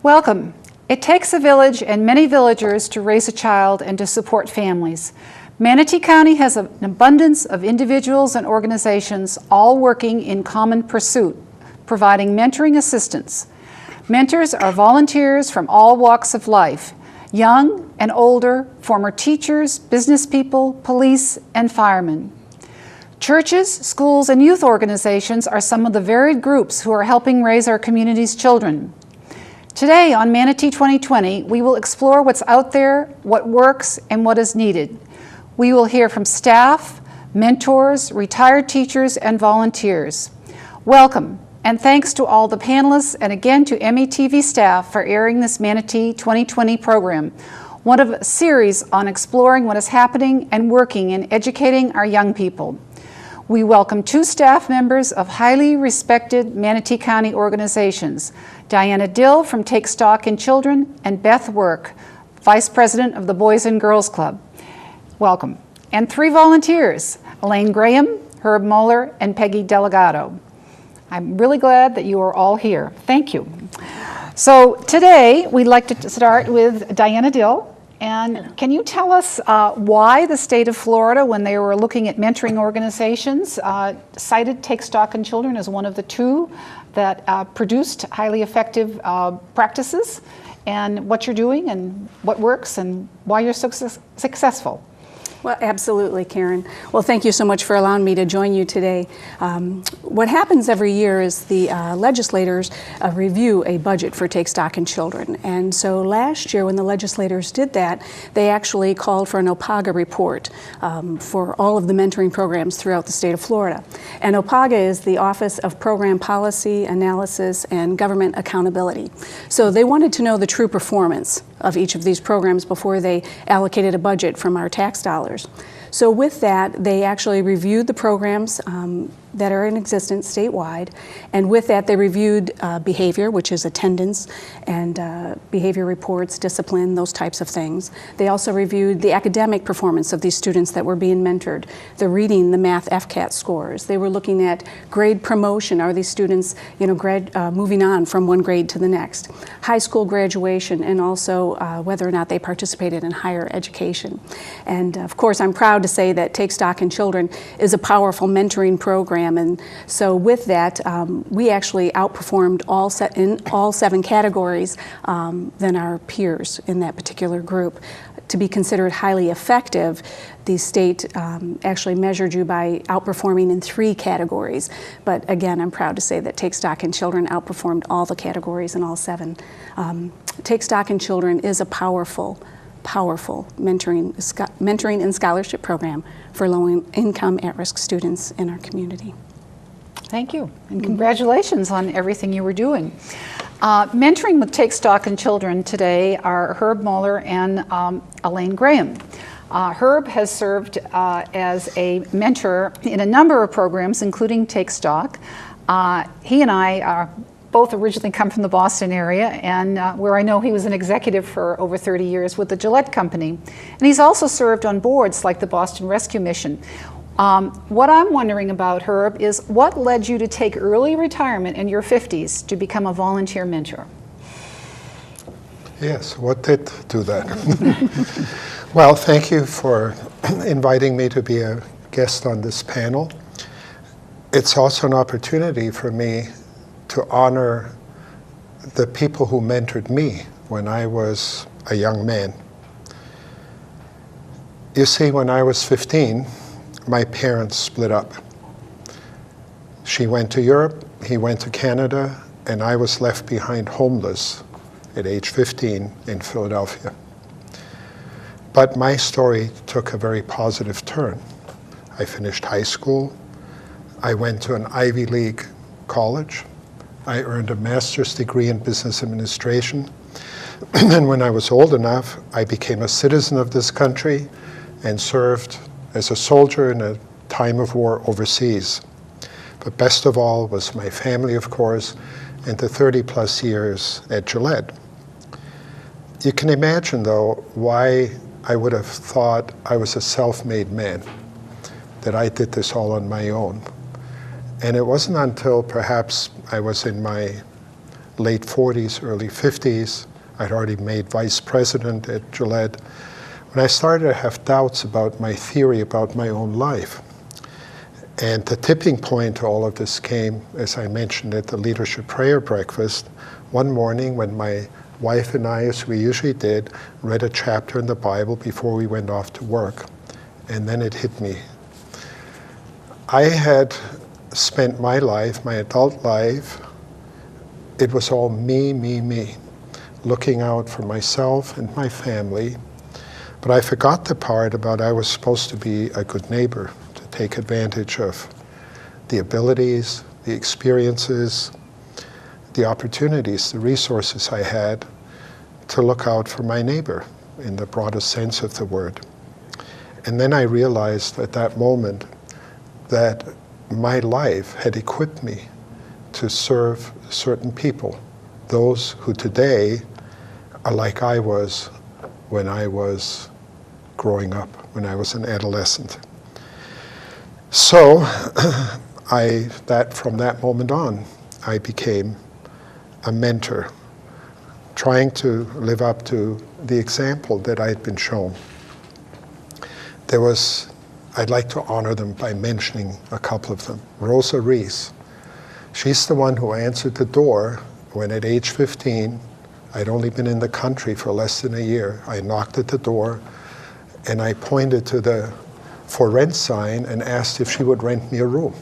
Welcome. It takes a village and many villagers to raise a child and to support families. Manatee County has an abundance of individuals and organizations all working in common pursuit, providing mentoring assistance. Mentors are volunteers from all walks of life, young and older, former teachers, business people, police, and firemen. Churches, schools, and youth organizations are some of the varied groups who are helping raise our community's children. Today on Manatee 2020, we will explore what's out there, what works, and what is needed. We will hear from staff, mentors, retired teachers, and volunteers. Welcome, and thanks to all the panelists and again to METV staff for airing this Manatee 2020 program, one of a series on exploring what is happening and working in educating our young people. We welcome two staff members of highly respected Manatee County organizations, Diana Dill from Take Stock in Children and Beth Work, Vice President of the Boys and Girls Club. Welcome. And three volunteers, Elaine Graham, Herb Mueller, and Peggy Delgado. I'm really glad that you are all here. Thank you. So today we'd like to start with Diana Dill. And can you tell us why the state of Florida, when they were looking at mentoring organizations, cited Take Stock in Children as one of the two that produced highly effective practices, and what you're doing and what works and why you're so successful? Well, absolutely, Karen. Well, thank you so much for allowing me to join you today. What happens every year is the legislators review a budget for Take Stock in Children. And so last year when the legislators did that, they actually called for an OPAGA report for all of the mentoring programs throughout the state of Florida. And OPAGA is the Office of Program Policy, Analysis, and Government Accountability. So they wanted to know the true performance of each of these programs before they allocated a budget from our tax dollars. So with that, they actually reviewed the programs that are in existence statewide, and with that they reviewed behavior, which is attendance and behavior reports, discipline, those types of things. They also reviewed the academic performance of these students that were being mentored, the reading, the math FCAT scores. They were looking at grade promotion. Are these students, moving on from one grade to the next? High school graduation, and also whether or not they participated in higher education. And of course, I'm proud to say that Take Stock in Children is a powerful mentoring program. And so with that, we actually outperformed in all 7 categories than our peers in that particular group. To be considered highly effective, the state actually measured you by outperforming in 3 categories. But again, I'm proud to say that Take Stock in Children outperformed all the categories in all 7. Take Stock in Children is a powerful mentoring and scholarship program for low-income, at-risk students in our community. Thank you, and congratulations on everything you were doing. Mentoring with Take Stock in Children today are Herb Mueller and Elaine Graham. Herb has served as a mentor in a number of programs, including Take Stock. He and I are both originally come from the Boston area, and where I know he was an executive for over 30 years with the Gillette Company. And he's also served on boards like the Boston Rescue Mission. What I'm wondering about, Herb, is what led you to take early retirement in your 50s to become a volunteer mentor? Yes, what did do that? Well, thank you for inviting me to be a guest on this panel. It's also an opportunity for me to honor the people who mentored me when I was a young man. You see, when I was 15, my parents split up. She went to Europe, he went to Canada, and I was left behind homeless at age 15 in Philadelphia. But my story took a very positive turn. I finished high school. I went to an Ivy League college. I earned a master's degree in business administration. And when I was old enough, I became a citizen of this country and served as a soldier in a time of war overseas. But best of all was my family, of course, and the 30-plus years at Gillette. You can imagine, though, why I would have thought I was a self-made man, that I did this all on my own. And it wasn't until perhaps I was in my late 40s, early 50s, I'd already made vice president at Gillette, when I started to have doubts about my theory about my own life. And the tipping point to all of this came, as I mentioned at the leadership prayer breakfast, one morning when my wife and I, as we usually did, read a chapter in the Bible before we went off to work. And then it hit me. I had spent my life, my adult life, it was all me, me, me, looking out for myself and my family. But I forgot the part about I was supposed to be a good neighbor, to take advantage of the abilities, the experiences, the opportunities, the resources I had to look out for my neighbor in the broadest sense of the word. And then I realized at that moment that my life had equipped me to serve certain people, those who today are like I was when I was growing up, when I was an adolescent. So from that moment on, I became a mentor, trying to live up to the example that I had been shown. I'd like to honor them by mentioning a couple of them. Rosa Reese, she's the one who answered the door when at age 15, I'd only been in the country for less than a year. I knocked at the door and I pointed to the for rent sign and asked if she would rent me a room.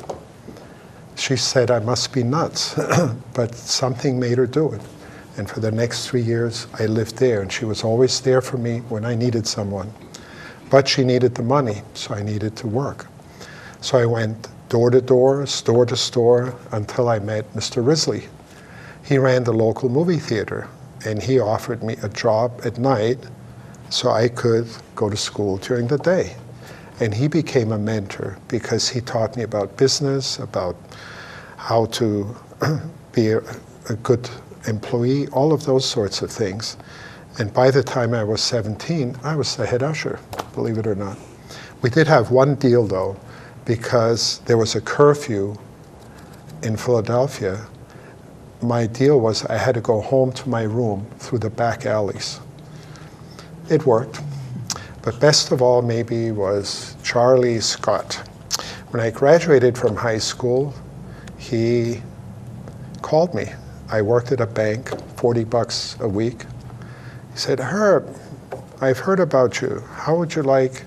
She said I must be nuts, but something made her do it. And for the next 3 years, I lived there, and she was always there for me when I needed someone. But she needed the money, so I needed to work. So I went door to door, store to store, until I met Mr. Risley. He ran the local movie theater, and he offered me a job at night so I could go to school during the day. And he became a mentor because he taught me about business, about how to be a good employee, all of those sorts of things. And by the time I was 17, I was the head usher, believe it or not. We did have one deal, though, because there was a curfew in Philadelphia. My deal was I had to go home to my room through the back alleys. It worked. But best of all, maybe, was Charlie Scott. When I graduated from high school, he called me. I worked at a bank, $40 a week. He said, Herb, I've heard about you. How would you like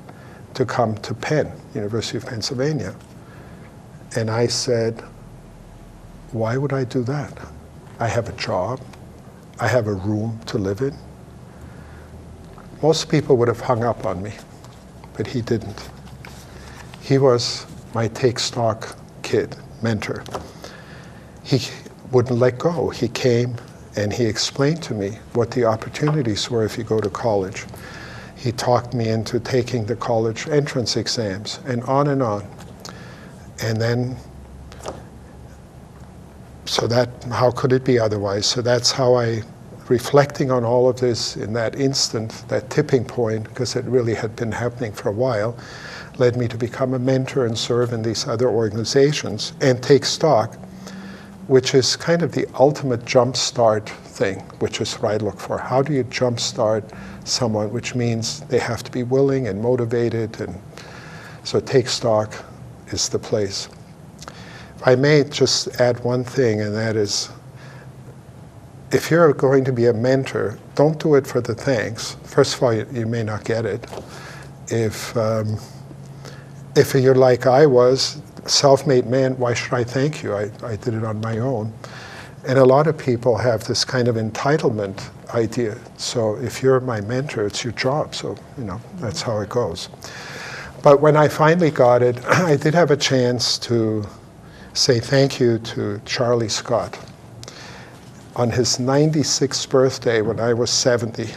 to come to Penn, University of Pennsylvania? And I said, why would I do that? I have a job. I have a room to live in. Most people would have hung up on me, but he didn't. He was my take stock kid, mentor. He wouldn't let go. He came and he explained to me what the opportunities were if you go to college. He talked me into taking the college entrance exams and on and on. And then, how could it be otherwise? So that's how reflecting on all of this in that instant, that tipping point, because it really had been happening for a while, led me to become a mentor and serve in these other organizations and take stock, which is kind of the ultimate jumpstart thing, which is what I look for. How do you jumpstart someone, which means they have to be willing and motivated, and so take stock is the place. If I may just add one thing, and that is, if you're going to be a mentor, don't do it for the thanks. First of all, you may not get it. If you're like I was, self-made man, why should I thank you? I did it on my own. And a lot of people have this kind of entitlement idea. So if you're my mentor, it's your job. So, that's how it goes. But when I finally got it, I did have a chance to say thank you to Charlie Scott. On his 96th birthday when I was 70,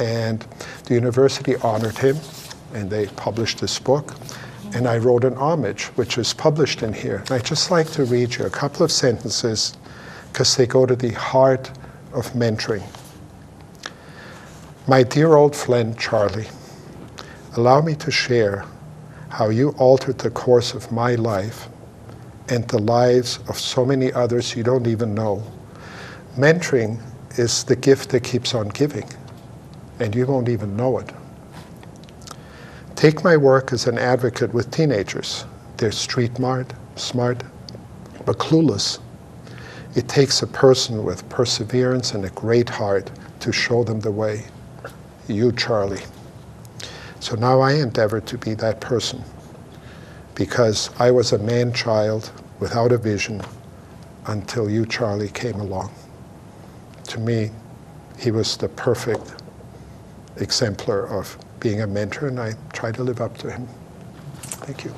and the university honored him, and they published this book, and I wrote an homage, which is published in here. And I'd just like to read you a couple of sentences, because they go to the heart of mentoring. My dear old friend, Charlie, allow me to share how you altered the course of my life and the lives of so many others you don't even know. Mentoring is the gift that keeps on giving, and you won't even know it. Take my work as an advocate with teenagers. They're street smart, but clueless. It takes a person with perseverance and a great heart to show them the way. You, Charlie. So now I endeavor to be that person, because I was a man-child without a vision until you, Charlie, came along. To me, he was the perfect exemplar of being a mentor, and I try to live up to him. Thank you.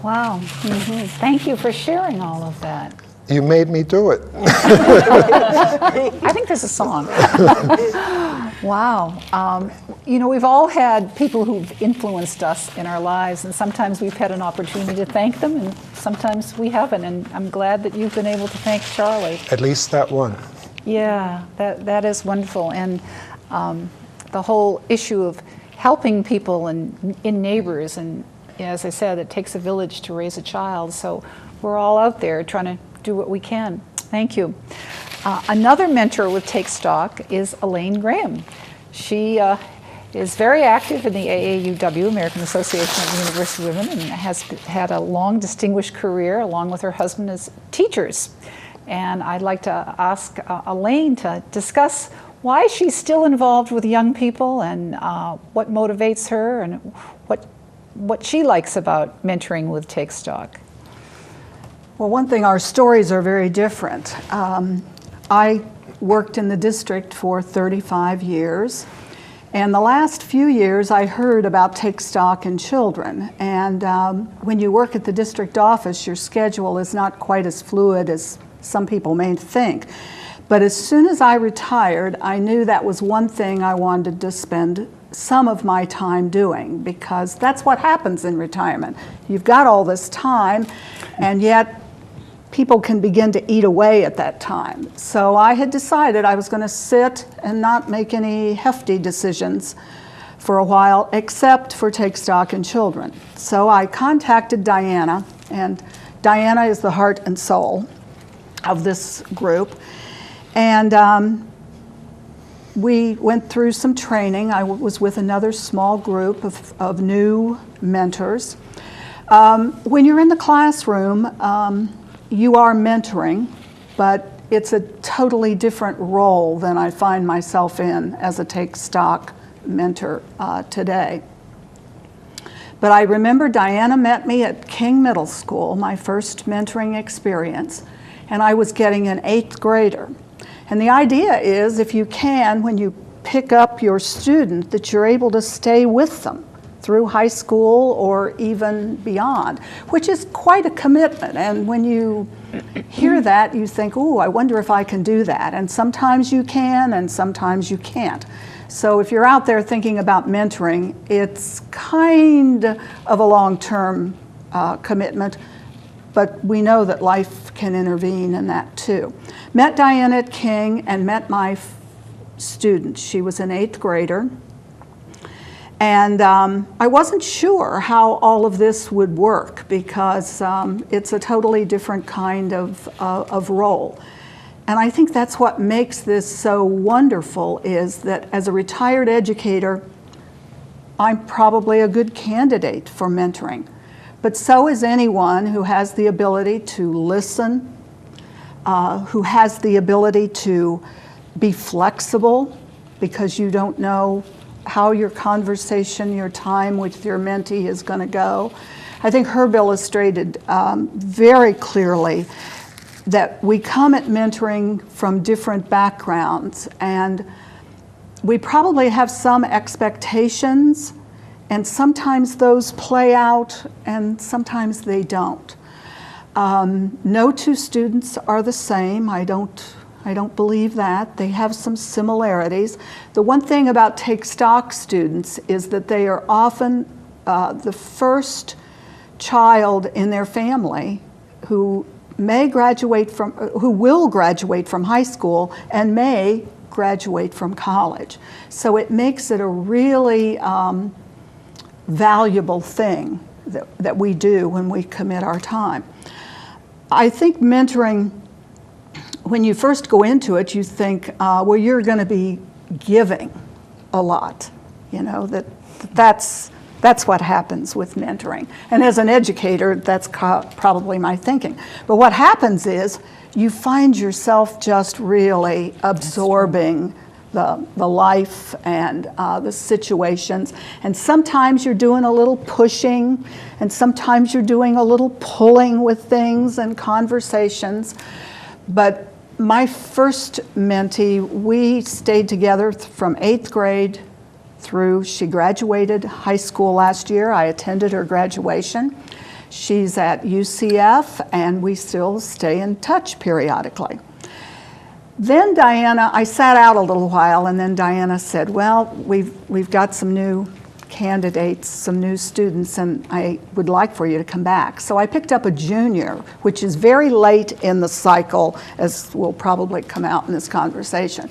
Wow. Thank you for sharing all of that. You made me do it. I think there's a song. Wow. You know, we've all had people who've influenced us in our lives, and sometimes we've had an opportunity to thank them, and sometimes we haven't. And I'm glad that you've been able to thank Charlie. At least that one. Yeah, that is wonderful. And the whole issue of helping people and in neighbors, and as I said, it takes a village to raise a child. So we're all out there trying to do what we can. Thank you. Another mentor with Take Stock is Elaine Graham. She is very active in the AAUW, American Association of University Women, and has had a long, distinguished career along with her husband as teachers. And I'd like to ask Elaine to discuss why she's still involved with young people and what motivates her and what she likes about mentoring with Take Stock. Well, one thing, our stories are very different. I worked in the district for 35 years, and the last few years I heard about Take Stock in children. And when you work at the district office, your schedule is not quite as fluid as some people may think. But as soon as I retired, I knew that was one thing I wanted to spend some of my time doing, because that's what happens in retirement. You've got all this time, and yet people can begin to eat away at that time. So I had decided I was going to sit and not make any hefty decisions for a while, except for Take Stock in children. So I contacted Diana, and Diana is the heart and soul of this group. And we went through some training. I was with another small group of new mentors. When you're in the classroom, you are mentoring, but it's a totally different role than I find myself in as a Take Stock mentor today. But I remember Diana met me at King Middle School, my first mentoring experience, and I was getting an 8th grader. And the idea is, if you can, when you pick up your student, that you're able to stay with them through high school or even beyond, which is quite a commitment. And when you hear that, you think, ooh, I wonder if I can do that. And sometimes you can, and sometimes you can't. So if you're out there thinking about mentoring, it's kind of a long-term commitment, but we know that life can intervene in that too. Met Diana at King and met my student. She was an 8th grader. And I wasn't sure how all of this would work, because it's a totally different kind of role. And I think that's what makes this so wonderful, is that as a retired educator, I'm probably a good candidate for mentoring. But so is anyone who has the ability to listen, who has the ability to be flexible, because you don't know how your conversation, your time with your mentee is going to go. I think Herb illustrated very clearly that we come at mentoring from different backgrounds, and we probably have some expectations, and sometimes those play out and sometimes they don't. No two students are the same. I don't believe that. They have some similarities. The one thing about Take Stock students is that they are often the first child in their family who will graduate from high school and may graduate from college. So it makes it a really valuable thing that we do when we commit our time. I think mentoring, when you first go into it, you think, well, you're going to be giving a lot. You know, that's what happens with mentoring. And as an educator, that's probably my thinking. But what happens is you find yourself just really absorbing the life and the situations. And sometimes you're doing a little pushing, and sometimes you're doing a little pulling with things and conversations. But my first mentee, we stayed together from 8th grade through, she graduated high school last year. I attended her graduation. She's at UCF, and we still stay in touch periodically. Then Diana, I sat out a little while, and then Diana said, well, we've got some new candidates, some new students, and I would like for you to come back. So I picked up a junior, which is very late in the cycle, as will probably come out in this conversation.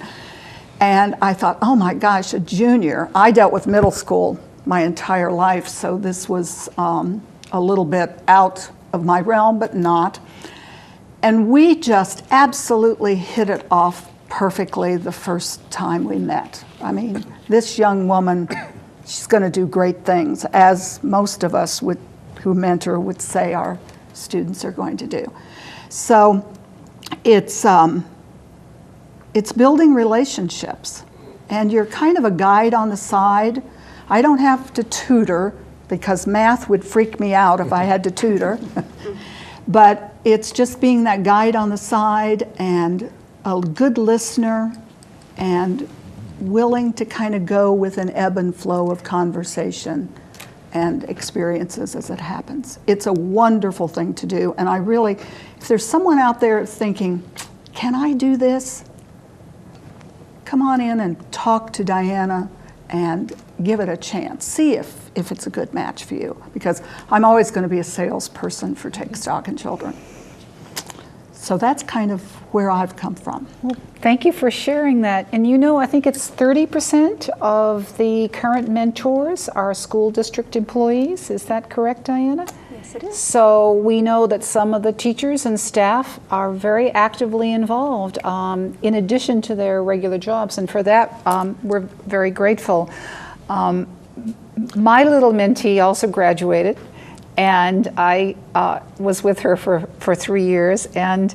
And I thought, oh my gosh, a junior. I dealt with middle school my entire life, so this was a little bit out of my realm, but not. And we just absolutely hit it off perfectly the first time we met. I mean, this young woman, she's going to do great things, as most of us who mentor would say our students are going to do. So it's building relationships, and you're kind of a guide on the side. I don't have to tutor, because math would freak me out if I had to tutor. But it's just being that guide on the side and a good listener and willing to kind of go with an ebb and flow of conversation and experiences as it happens. It's a wonderful thing to do. And I really, if there's someone out there thinking, can I do this? Come on in and talk to Diana and give it a chance. See if it's a good match for you, because I'm always going to be a salesperson for Take Stock in Children. So that's kind of where I've come from. Well, thank you for sharing that. And you know, I think it's 30% of the current mentors are school district employees. Is that correct, Diana? Yes, it is. So we know that some of the teachers and staff are very actively involved in addition to their regular jobs. And for that, we're very grateful. My little mentee also graduated, and I was with her for 3 years. And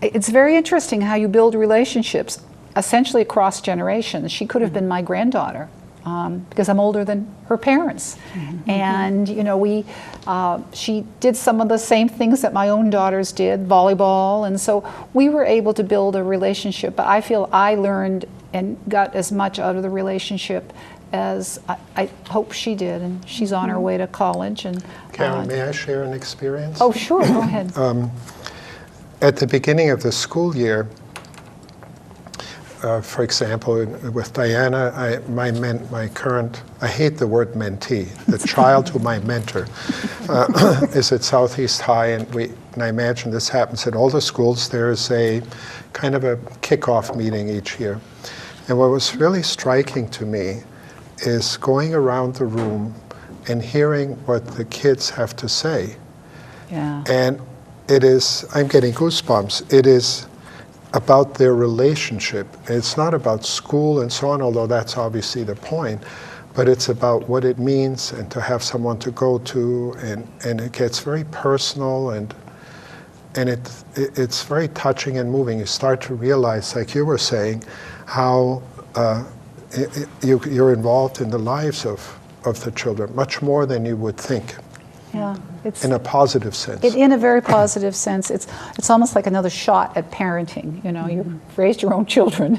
it's very interesting how you build relationships, essentially across generations. She could have been my granddaughter, because I'm older than her parents. Mm-hmm. And you know, she did some of the same things that my own daughters did, volleyball, and so we were able to build a relationship. But I feel I learned and got as much out of the relationship as I hope she did, and she's on her way to college. And Karen, may I share an experience? Oh, sure, go ahead. At the beginning of the school year, for example, with Diana, I hate the word mentee, the child whom I mentor, is at Southeast High, and I imagine this happens at all the schools. There is a kind of a kickoff meeting each year. And what was really striking to me is going around the room and hearing what the kids have to say. Yeah. And I'm getting goosebumps. It is about their relationship. It's not about school and so on, although that's obviously the point, but it's about what it means and to have someone to go to, and it gets very personal, and it's very touching and moving. You start to realize, like you were saying, how you're involved in the lives of the children, much more than you would think. Yeah, it's in a positive sense. in a very positive sense. It's almost like another shot at parenting. You know, you've raised your own children,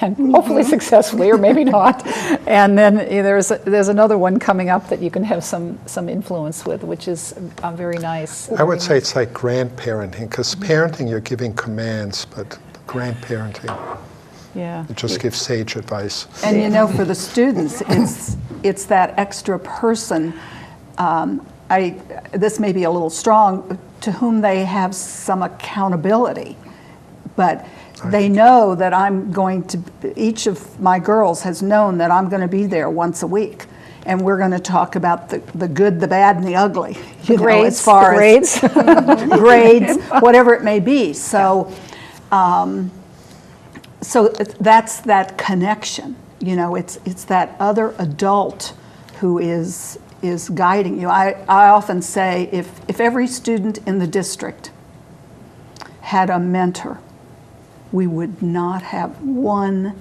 and hopefully successfully, or maybe not. And then there's another one coming up that you can have some influence with, which is very nice. I would say it's like grandparenting, because parenting you're giving commands, but grandparenting, Yeah. you just give sage advice. And you know, for the students, it's that extra person. This may be a little strong, to whom they have some accountability, but they know that each of my girls has known that I'm going to be there once a week, and we're going to talk about the good, the bad, and the ugly. The grades, as far grades. as grades, whatever it may be. So, so that's that connection. You know, it's that other adult who is guiding you. I often say if every student in the district had a mentor, we would not have one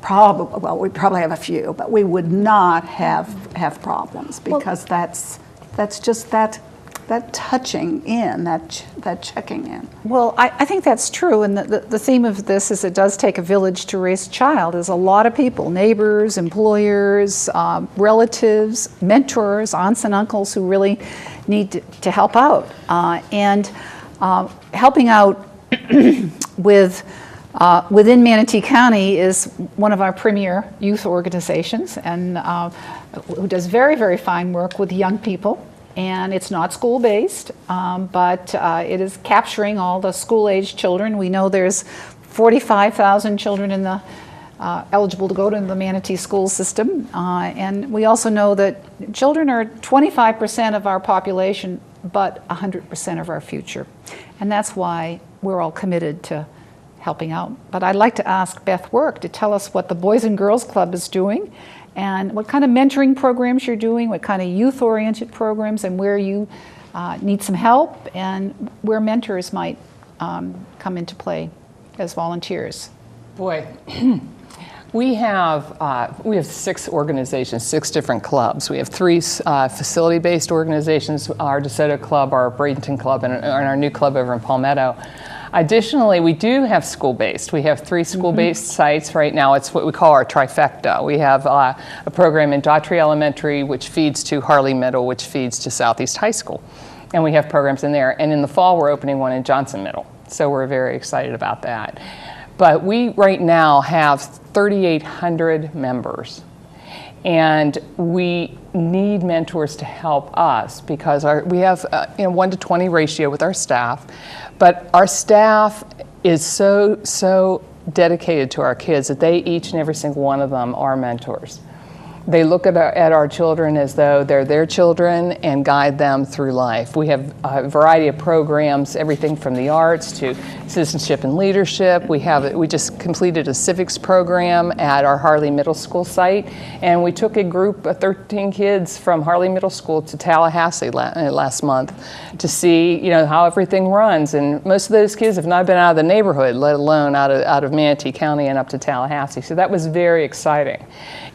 problem. Well, we probably have a few, but we would not have problems, because that's just that touching in, that checking in. Well, I think that's true, and the theme of this is it does take a village to raise a child. There's a lot of people, neighbors, employers, relatives, mentors, aunts and uncles who really need to help out. And helping out within Manatee County is one of our premier youth organizations, and who does very, very fine work with young people. And it's not school-based, but it is capturing all the school-age children. We know there's 45,000 children in the eligible to go to the Manatee school system, and we also know that children are 25% of our population, but 100% of our future, and that's why we're all committed to helping out. But I'd like to ask Beth Work to tell us what the Boys and Girls Club is doing, and what kind of mentoring programs you're doing, what kind of youth-oriented programs, and where you need some help, and where mentors might come into play as volunteers. Boy, we have 6 organizations, 6 different clubs. We have 3 facility-based organizations, our DeSoto Club, our Bradenton Club, and our new club over in Palmetto. Additionally, we do have school-based. We have 3 school-based sites right now. It's what we call our trifecta. We have a program in Daughtry Elementary, which feeds to Harley Middle, which feeds to Southeast High School. And we have programs in there. And in the fall, we're opening one in Johnson Middle. So we're very excited about that. But we right now have 3,800 members. And we need mentors to help us, because we have a 1-to-20 ratio with our staff. But our staff is so dedicated to our kids that they, each and every single one of them, are mentors. They look at our children as though they're their children and guide them through life. We have a variety of programs, everything from the arts to citizenship and leadership. We just completed a civics program at our Harley Middle School site, and we took a group of 13 kids from Harley Middle School to Tallahassee last month to see how everything runs. And most of those kids have not been out of the neighborhood, let alone out of Manatee County and up to Tallahassee. So that was very exciting.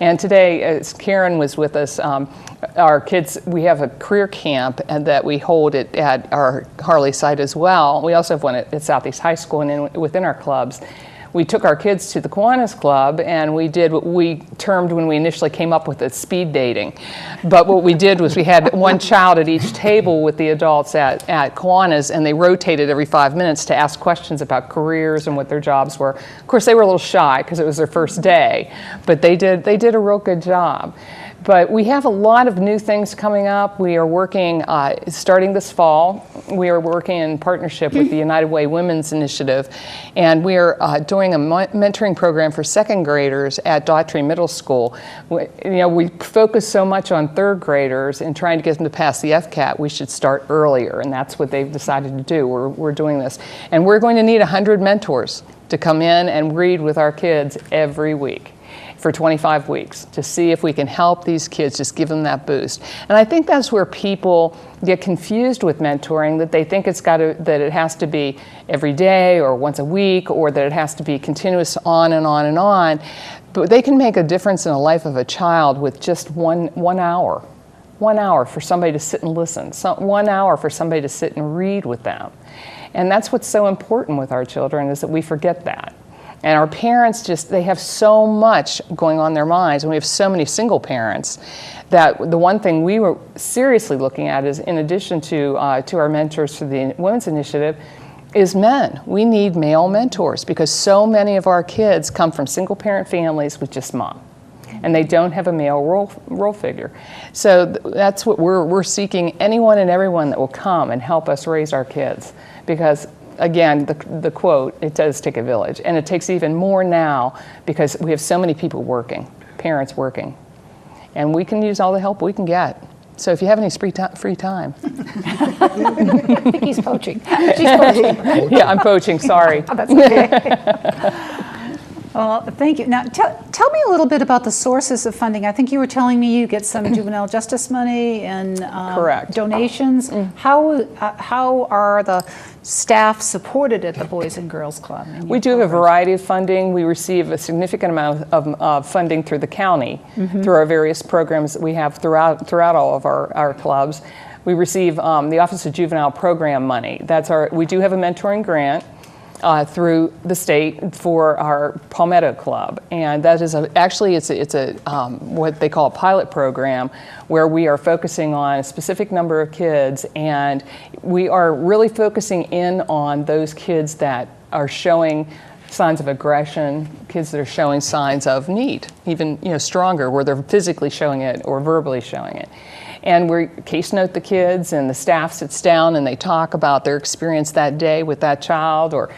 And today, as Karen was with us, our kids, we have a career camp that we hold at our Harley site as well. We also have one at Southeast High School, and then within our clubs. We took our kids to the Kiwanis Club, and we did what we termed, when we initially came up with it, speed dating. But what we did was we had one child at each table with the adults at Kiwanis, and they rotated every 5 minutes to ask questions about careers and what their jobs were. Of course, they were a little shy because it was their first day, but they did a real good job. But we have a lot of new things coming up. We are working, starting this fall, we are working in partnership with the United Way Women's Initiative, and we are doing a mentoring program for second graders at Daughtry Middle School. We focus so much on third graders and trying to get them to pass the FCAT, we should start earlier, and that's what they've decided to do. We're doing this. And we're going to need 100 mentors to come in and read with our kids every week for 25 weeks to see if we can help these kids, just give them that boost. And I think that's where people get confused with mentoring, that they think that it has to be every day or once a week, or that it has to be continuous on and on and on. But they can make a difference in the life of a child with just one hour 1 hour for somebody to sit and listen, 1 hour for somebody to sit and read with them. And that's what's so important with our children, is that we forget that. And our parents they have so much going on in their minds, and we have so many single parents, that the one thing we were seriously looking at is, in addition to our mentors for the Women's Initiative, is men. We need male mentors, because so many of our kids come from single parent families with just mom, and they don't have a male role figure. So that's what we're seeking, anyone and everyone that will come and help us raise our kids, because again, the quote, it does take a village, and it takes even more now because we have so many people working, parents working, and we can use all the help we can get. So if you have any free time. I think he's poaching. She's poaching. Yeah, I'm poaching, sorry. Oh, that's okay. Well, thank you. Now, tell me a little bit about the sources of funding. I think you were telling me you get some juvenile justice money and Correct. donations. How are the staff supported at the Boys and Girls Club? We do have a variety of funding. We receive a significant amount of funding through the county, through our various programs that we have throughout all of our clubs. We receive the Office of Juvenile Program money. We do have a mentoring grant through the state for our Palmetto Club, and that is actually it's a what they call a pilot program, where we are focusing on a specific number of kids, and we are really focusing in on those kids that are showing signs of aggression, kids that are showing signs of need, even stronger, where they're physically showing it or verbally showing it. And we case note the kids, and the staff sits down and they talk about their experience that day with that child, or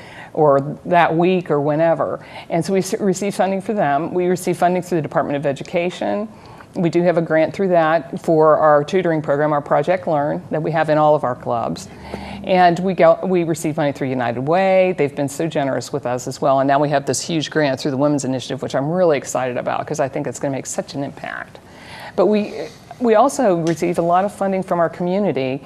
that week, or whenever. And so we receive funding for them. We receive funding through the Department of Education. We do have a grant through that for our tutoring program, our Project Learn, that we have in all of our clubs. And we receive money through United Way. They've been so generous with us as well. And now we have this huge grant through the Women's Initiative, which I'm really excited about, because I think it's going to make such an impact. But we also receive a lot of funding from our community,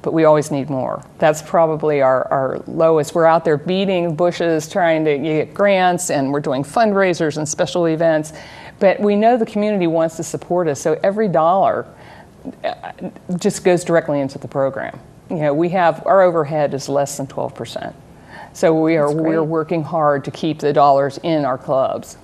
but we always need more. That's probably our lowest. We're out there beating bushes trying to get grants, and we're doing fundraisers and special events, but we know the community wants to support us, so every dollar just goes directly into the program. Our overhead is less than 12%. So we're working hard to keep the dollars in our clubs.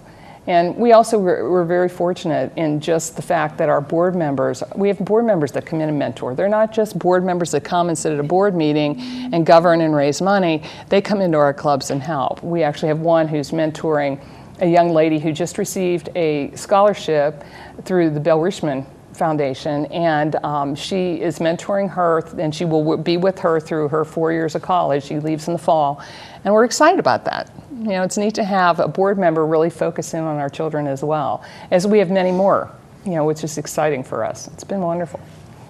And we're very fortunate in just the fact that our board members, we have board members that come in and mentor. They're not just board members that come and sit at a board meeting and govern and raise money. They come into our clubs and help. We actually have one who's mentoring a young lady who just received a scholarship through the Bill Richmond Foundation, and she is mentoring her, and she will be with her through her 4 years of college. She leaves in the fall, and we're excited about that. It's neat to have a board member really focus in on our children as well, as we have many more, which is exciting for us. It's been wonderful.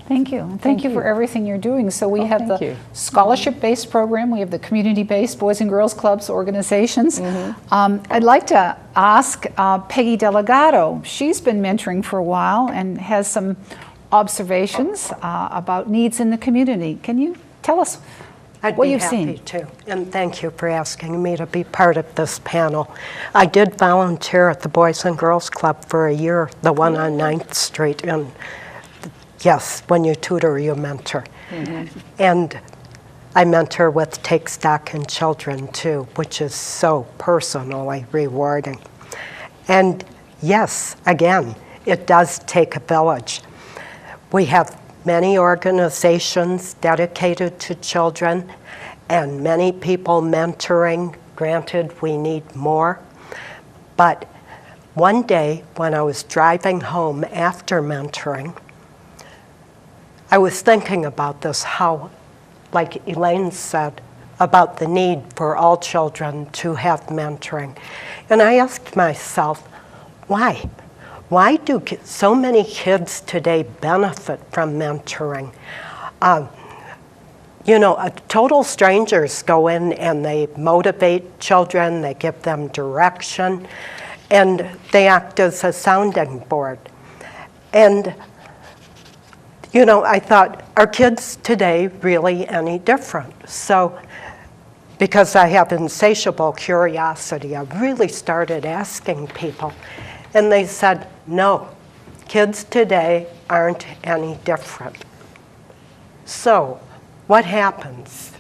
Thank you. And thank you for everything you're doing. So we have the scholarship-based program, we have the community-based Boys and Girls Clubs organizations. I'd like to ask Peggy Delgado. She's been mentoring for a while and has some observations about needs in the community. Can you tell us what you've seen? I'd be happy to, and thank you for asking me to be part of this panel. I did volunteer at the Boys and Girls Club for a year, the one on 9th Street, and yes, when you tutor, you mentor. And I mentor with Take Stock in Children too, which is so personally rewarding. And yes, again, it does take a village. We have many organizations dedicated to children and many people mentoring. Granted, we need more. But one day when I was driving home after mentoring, I was thinking about this, how, like Elaine said, about the need for all children to have mentoring. And I asked myself, why? Why do so many kids today benefit from mentoring? Total strangers go in and they motivate children, they give them direction, and they act as a sounding board. And I thought, are kids today really any different? So, because I have insatiable curiosity, I really started asking people. And they said, no, kids today aren't any different. So, what happens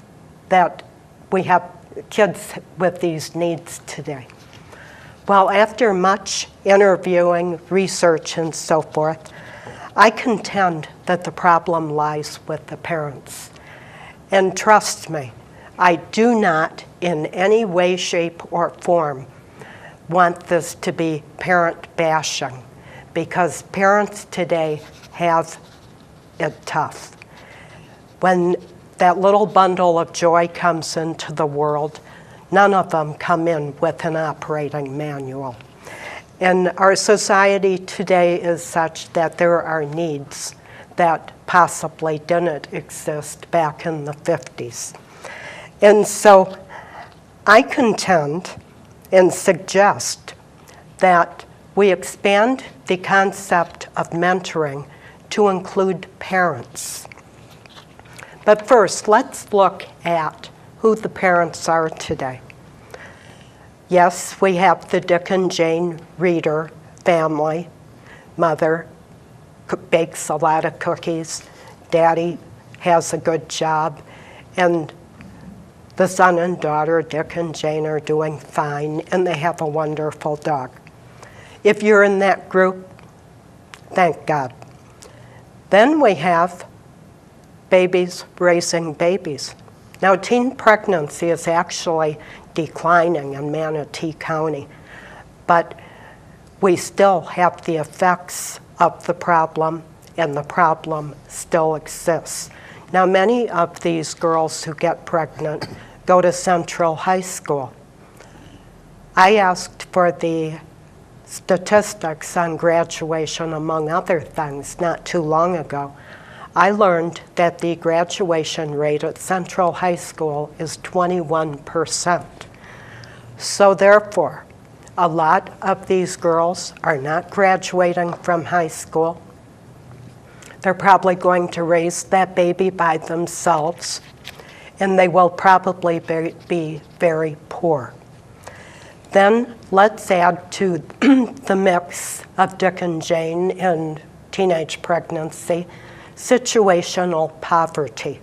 that we have kids with these needs today? Well, after much interviewing, research, and so forth, I contend that the problem lies with the parents. And trust me, I do not in any way, shape, or form want this to be parent bashing, because parents today have it tough. When that little bundle of joy comes into the world, none of them come in with an operating manual. And our society today is such that there are needs that possibly didn't exist back in the 50s. And so I contend and suggest that we expand the concept of mentoring to include parents. But first, let's look at who the parents are today. Yes, we have the Dick and Jane Reeder family. Mother bakes a lot of cookies, Daddy has a good job, and the son and daughter, Dick and Jane, are doing fine, and they have a wonderful dog. If you're in that group, thank God. Then we have babies raising babies. Now, teen pregnancy is actually declining in Manatee County, but we still have the effects of the problem, and the problem still exists. Now, many of these girls who get pregnant go to Central High School. I asked for the statistics on graduation, among other things, not too long ago. I learned that the graduation rate at Central High School is 21%. So therefore, a lot of these girls are not graduating from high school. They're probably going to raise that baby by themselves, and they will probably be very poor. Then let's add to the mix of Dick and Jane in teenage pregnancy, situational poverty.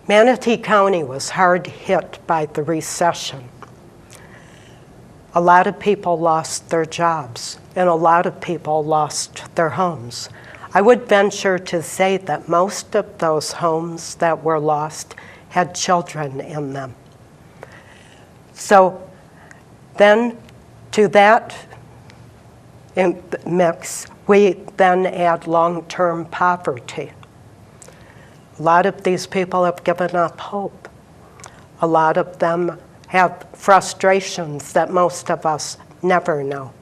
Manatee County was hard hit by the recession. A lot of people lost their jobs, and a lot of people lost their homes. I would venture to say that most of those homes that were lost had children in them. So then to that mix, we then add long-term poverty. A lot of these people have given up hope. A lot of them have frustrations that most of us never know.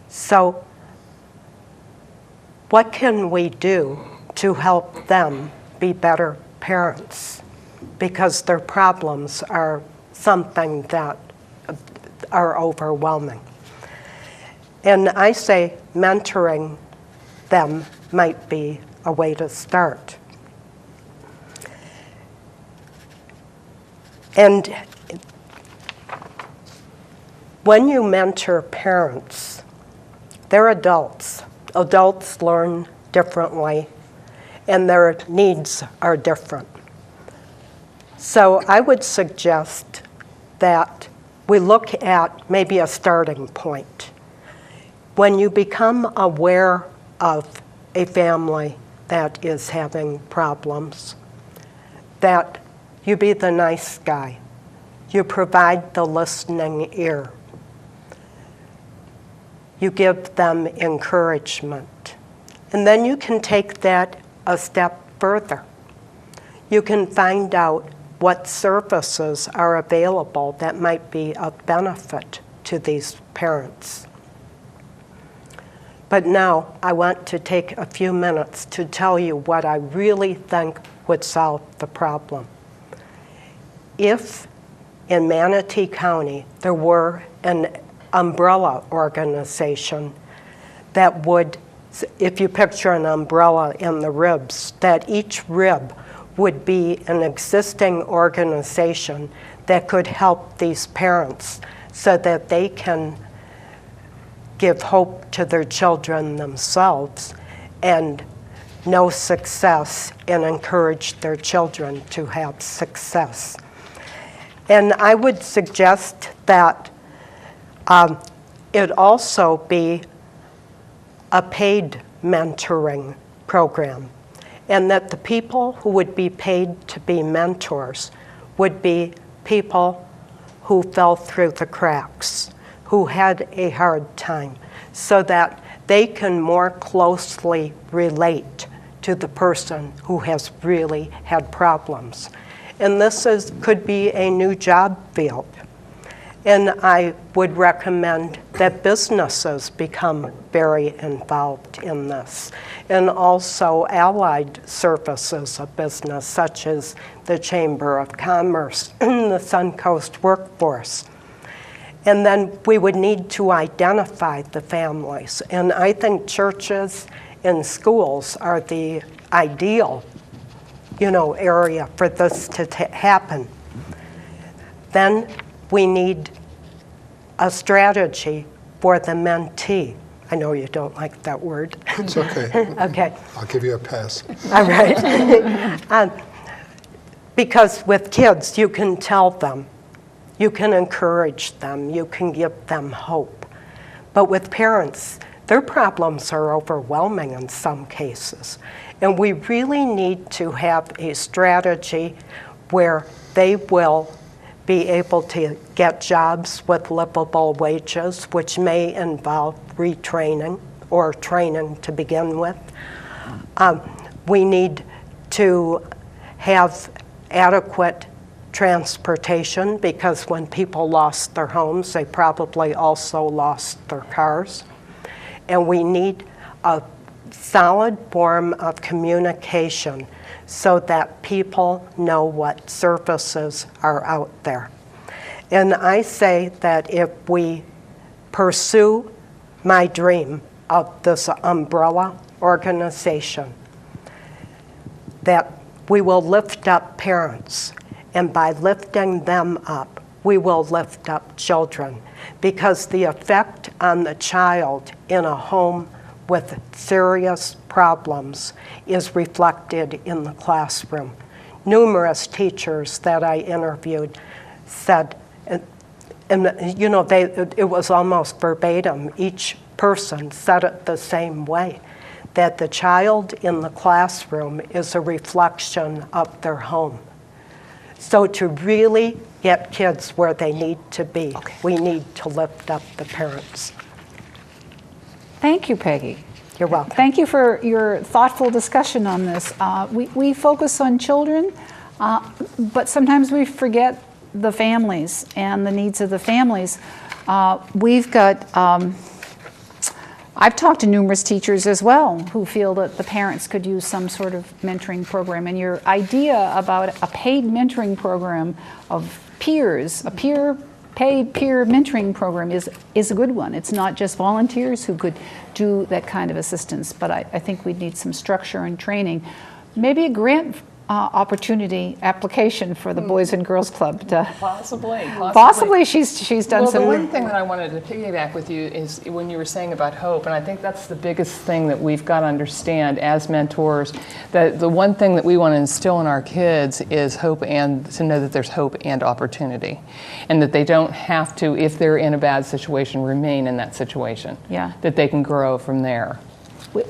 So what can we do to help them be better parents? Because their problems are something that are overwhelming. And I say mentoring them might be a way to start. And when you mentor parents, they're adults. Adults learn differently, and their needs are different. So I would suggest that we look at maybe a starting point. When you become aware of a family that is having problems, that you be the nice guy. You provide the listening ear. You give them encouragement. And then you can take that a step further. You can find out what services are available that might be of benefit to these parents. But now I want to take a few minutes to tell you what I really think would solve the problem. If in Manatee County there were an umbrella organization that would, if you picture an umbrella in the ribs, that each rib would be an existing organization that could help these parents so that they can give hope to their children themselves and know success and encourage their children to have success. And I would suggest that it also be a paid mentoring program, and that the people who would be paid to be mentors would be people who fell through the cracks, who had a hard time, so that they can more closely relate to the person who has really had problems. And this could be a new job field. And I would recommend that businesses become very involved in this, and also allied services of business, such as the Chamber of Commerce, the Suncoast Workforce. And then we would need to identify the families. And I think churches and schools are the ideal, area for this to happen. Then we need a strategy for the mentee. I know you don't like that word. It's okay. Okay. I'll give you a pass. All right. Because with kids, you can tell them, you can encourage them, you can give them hope. But with parents, their problems are overwhelming in some cases. And we really need to have a strategy where they will be able to get jobs with livable wages, which may involve retraining or training to begin with. We need to have adequate transportation, because when people lost their homes, they probably also lost their cars. And we need a solid form of communication so that people know what services are out there. And I say that if we pursue my dream of this umbrella organization, that we will lift up parents, and by lifting them up, we will lift up children, because the effect on the child in a home with serious problems is reflected in the classroom. Numerous teachers that I interviewed said, and it was almost verbatim, each person said it the same way, that the child in the classroom is a reflection of their home. So to really get kids where they need to be, we need to lift up the parents. Thank you, Peggy. You're welcome. Thank you for your thoughtful discussion on this. We focus on children, but sometimes we forget the families and the needs of the families. We've got, I've talked to numerous teachers as well who feel that the parents could use some sort of mentoring program. And your idea about a paid mentoring program of peers, paid peer mentoring program is a good one. It's not just volunteers who could do that kind of assistance, but I think we'd need some structure and training. Maybe a grant opportunity application for the Boys and Girls Club to possibly she's done some. The one thing that I wanted to piggyback with you is when you were saying about hope, and I think that's the biggest thing that we've got to understand as mentors, that the one thing that we want to instill in our kids is hope, and to know that there's hope and opportunity, and that they don't have to, if they're in a bad situation, remain in that situation. Yeah. That they can grow from there.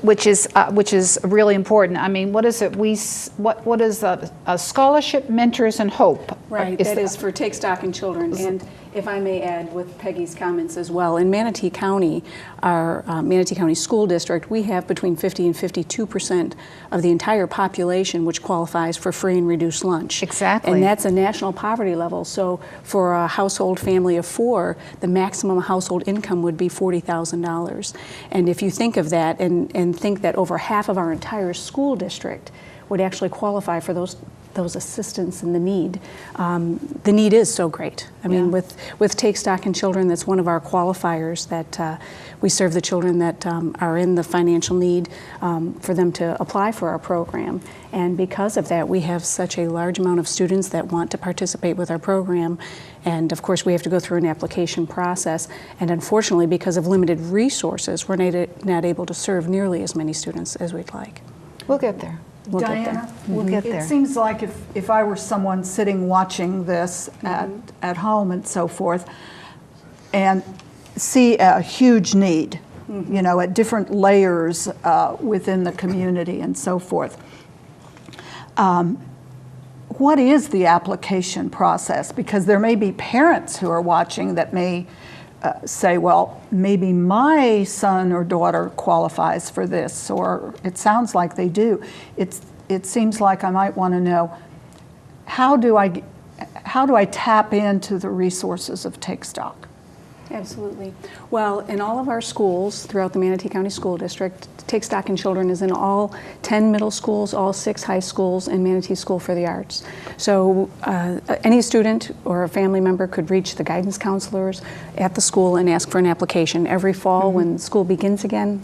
Which is really important. I mean, what is it? What is a scholarship, mentors, and hope? Right. That is for Take Stock in Children. And if I may add, with Peggy's comments as well, in Manatee County, our Manatee County School District, we have between 50 and 52% of the entire population which qualifies for free and reduced lunch. Exactly. And that's a national poverty level. So for a household family of 4, the maximum household income would be $40,000. And if you think of that and think that over half of our entire school district would actually qualify for those those assistants and the need. The need is so great. I mean, with Take Stock in Children, that's one of our qualifiers, that we serve the children that are in the financial need for them to apply for our program. And because of that, we have such a large amount of students that want to participate with our program. And of course, we have to go through an application process. And unfortunately, because of limited resources, we're not able to serve nearly as many students as we'd like. We'll get there. We'll get Diana, there. We'll get there. It seems like if I were someone sitting watching this at home and so forth, and see a huge need, you know, at different layers within the community and so forth, what is the application process? Because there may be parents who are watching that may say, well, maybe my son or daughter qualifies for this, or it sounds like they do. It seems like I might want to know, how do I tap into the resources of Take Stock? Absolutely. Well, in all of our schools throughout the Manatee County School District, Take Stock in Children is in all 10 middle schools, all 6 high schools, and Manatee School for the Arts. So any student or a family member could reach the guidance counselors at the school and ask for an application. Every fall when school begins again,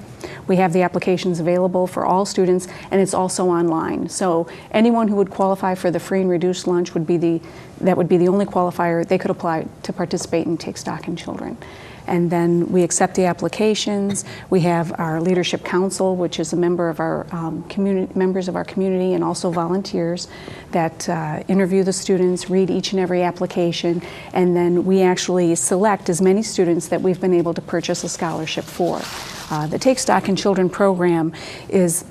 we have the applications available for all students, and it's also online. So anyone who would qualify for the free and reduced lunch would be the only qualifier. They could apply to participate in Take Stock in Children. And then we accept the applications. We have our Leadership Council, which is a member of our members of our community and also volunteers that interview the students, read each and every application, and then we actually select as many students that we've been able to purchase a scholarship for. The Take Stock in Children program is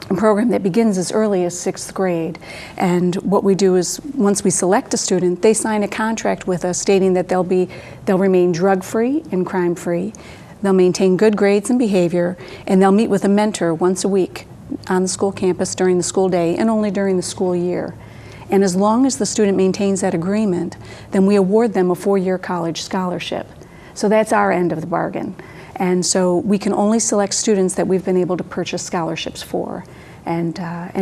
a program that begins as early as 6th grade. And what we do is, once we select a student, they sign a contract with us stating that they'll remain drug-free and crime-free, they'll maintain good grades and behavior, and they'll meet with a mentor once a week on the school campus during the school day and only during the school year. And as long as the student maintains that agreement, then we award them a 4-year college scholarship. So that's our end of the bargain. And so we can only select students that we've been able to purchase scholarships for. And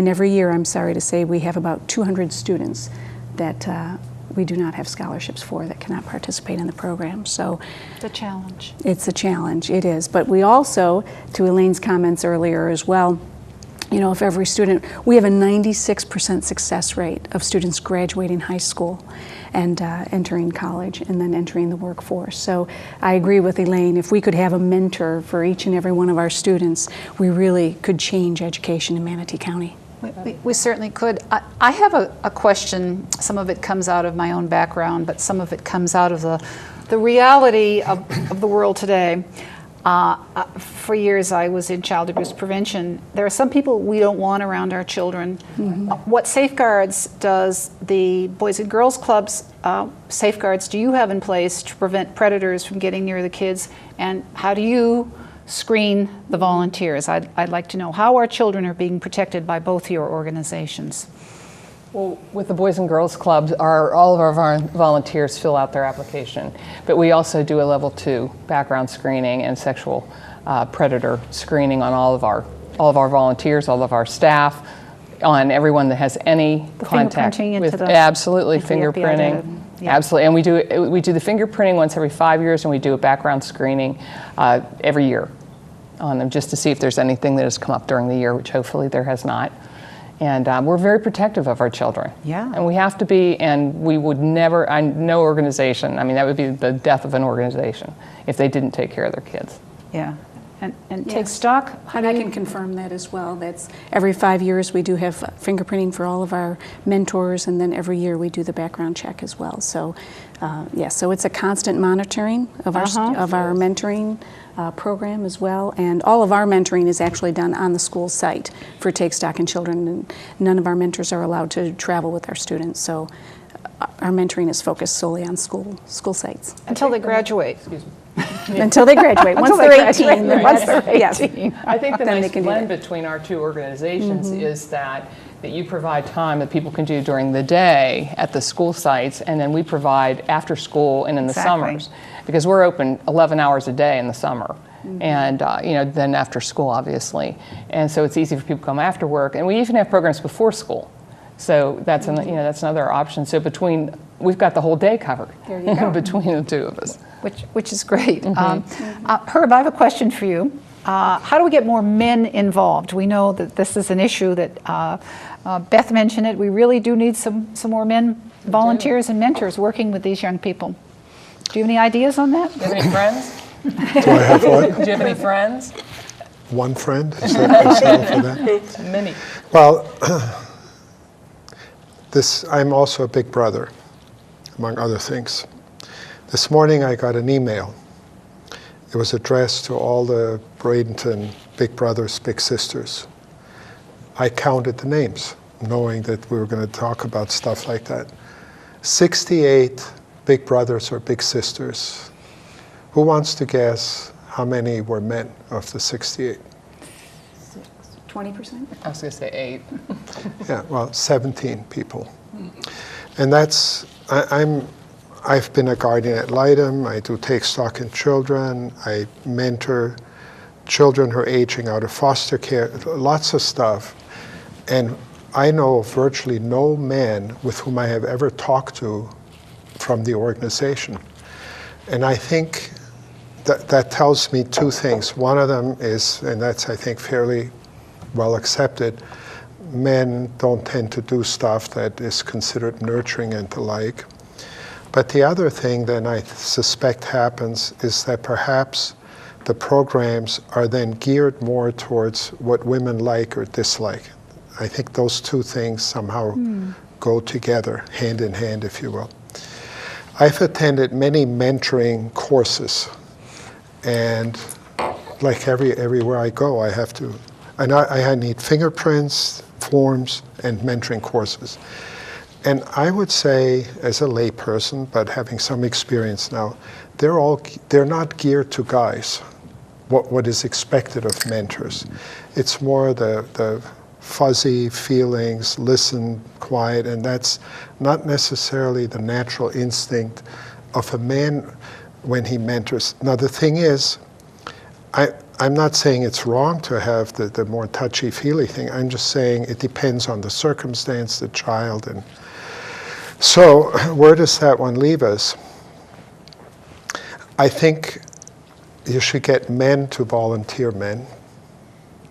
every year, I'm sorry to say, we have about 200 students that we do not have scholarships for, that cannot participate in the program. So It's a challenge. it's a challenge, it is. But we also, to Elaine's comments earlier as well, you know, if every student, we have a 96% success rate of students graduating high school and entering college and then entering the workforce. So I agree with Elaine, if we could have a mentor for each and every one of our students, we really could change education in Manatee County. We certainly could. I have a question. Some of it comes out of my own background, but some of it comes out of the reality of the world today. For years I was in child abuse prevention. There are some people we don't want around our children. What safeguards does the Boys and Girls Club's safeguards do you have in place to prevent predators from getting near the kids? And how do you screen the volunteers? I'd like to know how our children are being protected by both your organizations. Well, with the Boys and Girls Clubs, all of our volunteers fill out their application, but we also do a level 2 background screening and sexual predator screening on all of our volunteers, all of our staff, on everyone that has any contact fingerprinting with into the- absolutely into the FBI fingerprinting. data. Yeah. Absolutely, and we do the fingerprinting once every 5 years, and we do a background screening every year on them, just to see if there's anything that has come up during the year, which hopefully there has not. And we're very protective of our children. Yeah. And we have to be, and we would never, no organization, I mean, that would be the death of an organization if they didn't take care of their kids. Yeah. And Take Yes. Stock, how And do I you? can confirm that as well. That's every 5 years we do have fingerprinting for all of our mentors, and then every year we do the background check as well. So, yes, so it's a constant monitoring of our mentoring program as well. And all of our mentoring is actually done on the school site for Take Stock in Children, and none of our mentors are allowed to travel with our students. So our mentoring is focused solely on school sites. Until they graduate. Excuse me. Until they graduate. Once Until they they're graduate. 18. then Once that's- they're yes. 18. I think the Then they nice can do blend that. between our two organizations is that you provide time that people can do during the day at the school sites, and then we provide after school and in the Exactly. summers, because we're open 11 hours a day in the summer. And then after school, obviously. And so it's easy for people to come after work. And we even have programs before school So that's that's another option. So we've got the whole day covered There you go. between the two of us. Which is great. Herb, I have a question for you. How do we get more men involved? We know that this is an issue that Beth mentioned it. We really do need some more men volunteers and mentors working with these young people. Do you have any ideas on that? Do you have any friends? Do I have one? Do you have any friends? One friend? Is that for that? Many. Well, I'm also a big brother, among other things. This morning I got an email. It was addressed to all the Bradenton big brothers, big sisters. I counted the names, knowing that we were going to talk about stuff like that. 68 big brothers or big sisters. Who wants to guess how many were men of the 68? 20%? I was going to say 8. Yeah, well, 17 people. And that's, I've been a guardian ad litem. I do take stock in children. I mentor children who are aging out of foster care, lots of stuff. And I know virtually no man with whom I have ever talked to from the organization. And I think that tells me two things. One of them is, and that's I think fairly well accepted, men don't tend to do stuff that is considered nurturing and the like. But the other thing that I suspect happens is that perhaps the programs are then geared more towards what women like or dislike. I think those two things somehow go together, hand in hand, if you will. I've attended many mentoring courses, and like everywhere I go, I have to, and I need fingerprints, forms, and mentoring courses. And I would say, as a layperson, but having some experience now, they're not geared to guys, what is expected of mentors. It's more the fuzzy feelings, listen, quiet, and that's not necessarily the natural instinct of a man when he mentors. Now the thing is, I'm not saying it's wrong to have the more touchy-feely thing. I'm just saying it depends on the circumstance, the child, and so where does that one leave us? I think you should get men to volunteer men.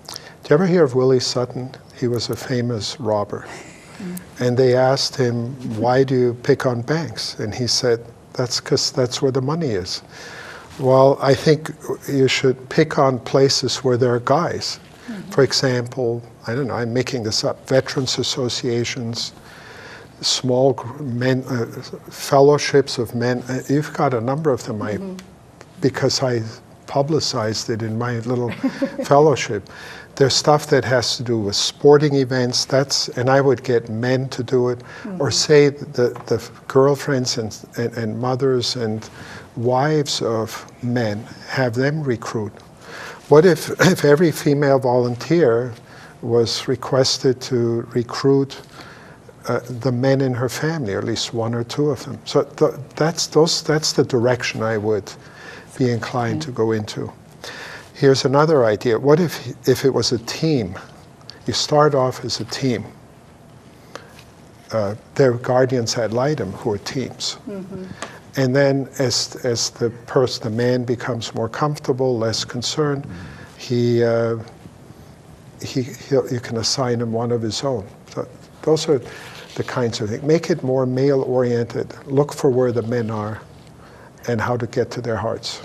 Do you ever hear of Willie Sutton? He was a famous robber. And they asked him, why do you pick on banks? And he said, that's because that's where the money is. Well, I think you should pick on places where there are guys. For example, I don't know, I'm making this up, veterans associations, small men, fellowships of men. You've got a number of them, because I publicized it in my little fellowship. There's stuff that has to do with sporting events, and I would get men to do it, or say the girlfriends and mothers and wives of men, have them recruit. What if every female volunteer was requested to recruit the men in her family, or at least one or two of them? So that's the direction I would be inclined to go into. Here's another idea. What if it was a team? You start off as a team. There are guardians ad litem who are teams. And then as the man becomes more comfortable, less concerned, you can assign him one of his own. So those are the kinds of things. Make it more male-oriented. Look for where the men are and how to get to their hearts.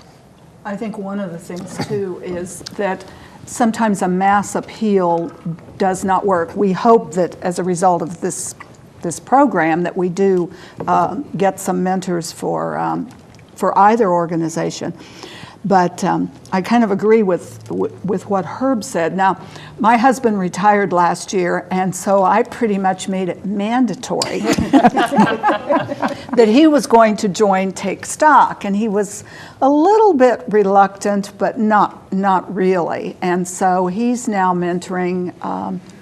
I think one of the things, too, is that sometimes a mass appeal does not work. We hope that as a result of this program that we do get some mentors for either organization. But I kind of agree with what Herb said. Now, my husband retired last year, and so I pretty much made it mandatory that he was going to join Take Stock, and he was a little bit reluctant, but not really. And so he's now mentoring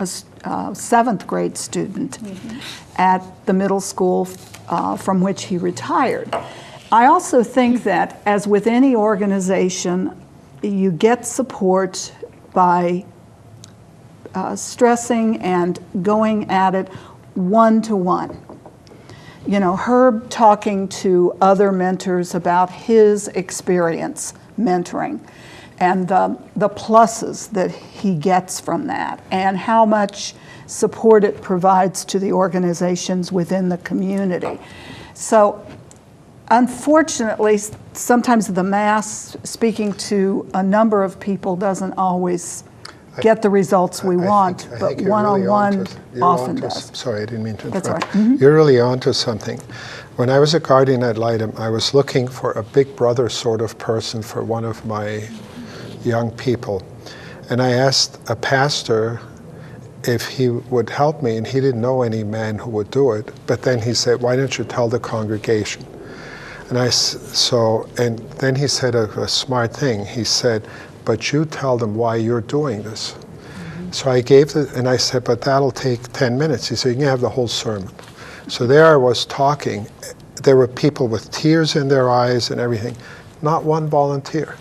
a seventh grade student at the middle school from which he retired. I also think that, as with any organization, you get support by stressing and going at it one-to-one. You know, Herb talking to other mentors about his experience mentoring and the pluses that he gets from that and how much support it provides to the organizations within the community. So unfortunately, sometimes the mass speaking to a number of people doesn't always get the results we want, but one-on-one often does. Sorry, I didn't mean to interrupt. That's all right. You're really onto something. When I was a guardian ad litem, I was looking for a big brother sort of person for one of my young people. And I asked a pastor if he would help me, and he didn't know any man who would do it. But then he said, why don't you tell the congregation? And and then he said a smart thing. He said, but you tell them why you're doing this. So I gave and I said, but that'll take 10 minutes. He said, you can have the whole sermon. So there I was talking. There were people with tears in their eyes and everything. Not one volunteer.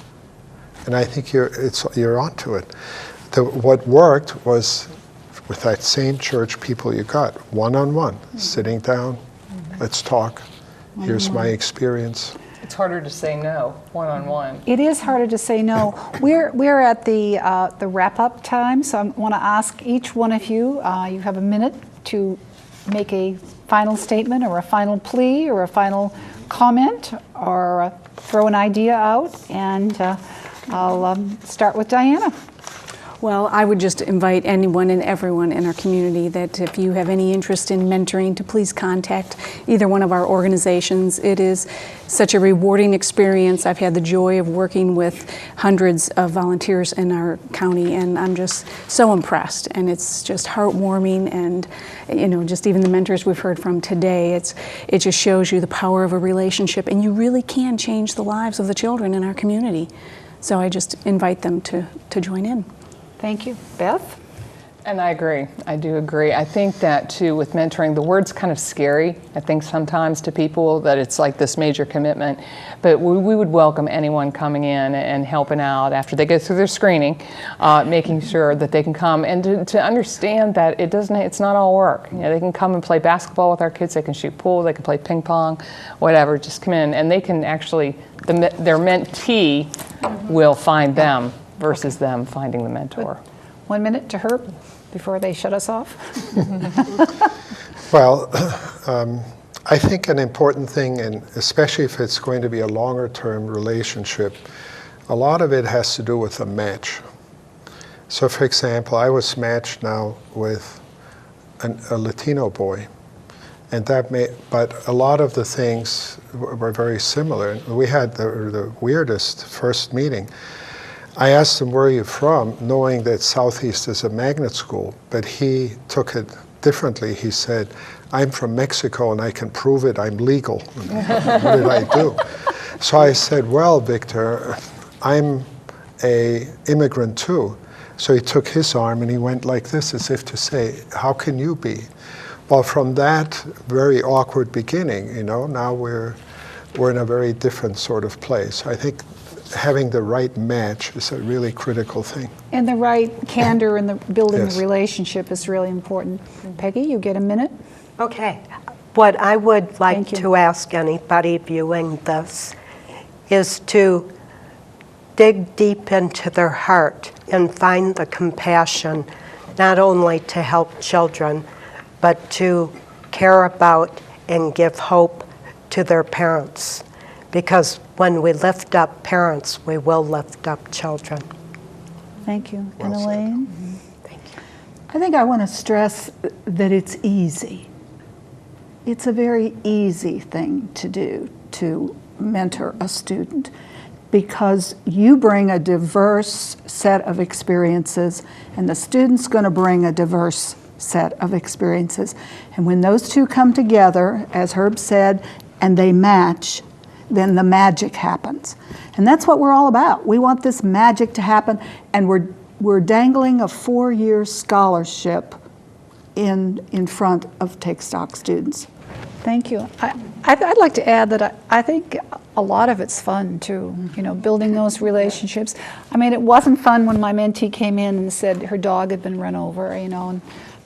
And I think you're onto it. What worked was with that same church people you got, one-on-one, sitting down, let's talk. Here's my experience. It's harder to say no, one-on-one. It is harder to say no. We're at the wrap-up time, so I want to ask each one of you, you have a minute to make a final statement or a final plea or a final comment or throw an idea out, and I'll start with Diana. Well, I would just invite anyone and everyone in our community that if you have any interest in mentoring, to please contact either one of our organizations. It is such a rewarding experience. I've had the joy of working with hundreds of volunteers in our county, and I'm just so impressed. And it's just heartwarming, and just even the mentors we've heard from today, it just shows you the power of a relationship, and you really can change the lives of the children in our community. So I just invite them to join in. Thank you. Beth? And I agree. I do agree. I think that, too, with mentoring, the word's kind of scary, I think, sometimes to people, that it's like this major commitment. But we would welcome anyone coming in and helping out after they go through their screening, making sure that they can come and to understand that it's not all work. They can come and play basketball with our kids, they can shoot pool, they can play ping pong, whatever, just come in. And they can actually, their mentee will find them versus them finding the mentor. 1 minute to Herb before they shut us off. Well, I think an important thing, and especially if it's going to be a longer term relationship, a lot of it has to do with a match. So for example, I was matched now with a Latino boy, and but a lot of the things were very similar. We had the weirdest first meeting. I asked him, where are you from, knowing that Southeast is a magnet school, but he took it differently. He said, I'm from Mexico and I can prove it, I'm legal. What did I do? So I said, well, Victor, I'm an immigrant too. So he took his arm and he went like this, as if to say, how can you be? Well, from that very awkward beginning, now we're in a very different sort of place. I think having the right match is a really critical thing. And the right candor in the building Yes. the relationship is really important. Peggy, you get a minute. Okay. What I would like Thank you. to ask anybody viewing this is to dig deep into their heart and find the compassion, not only to help children, but to care about and give hope to their parents. Because when we lift up parents, we will lift up children. Thank you. Well And said. Elaine? Thank you. I think I want to stress that it's easy. It's a very easy thing to do, to mentor a student, because you bring a diverse set of experiences, and the student's going to bring a diverse set of experiences. And when those two come together, as Herb said, and they match, then the magic happens. And that's what we're all about. We want this magic to happen, and we're dangling a 4-year scholarship in front of Take Stock students. Thank you. I'd like to add that I think a lot of it's fun too, building those relationships. I mean, it wasn't fun when my mentee came in and said her dog had been run over, and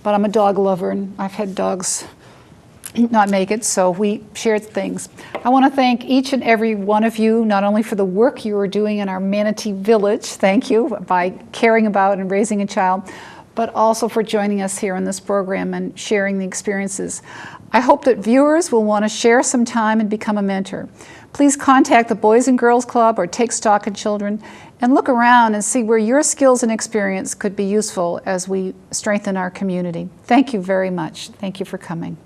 but I'm a dog lover, and I've had dogs not make it, so we shared things. I want to thank each and every one of you, not only for the work you are doing in our Manatee Village, thank you, by caring about and raising a child, but also for joining us here on this program and sharing the experiences. I hope that viewers will want to share some time and become a mentor. Please contact the Boys and Girls Club or Take Stock in Children and look around and see where your skills and experience could be useful as we strengthen our community. Thank you very much. Thank you for coming.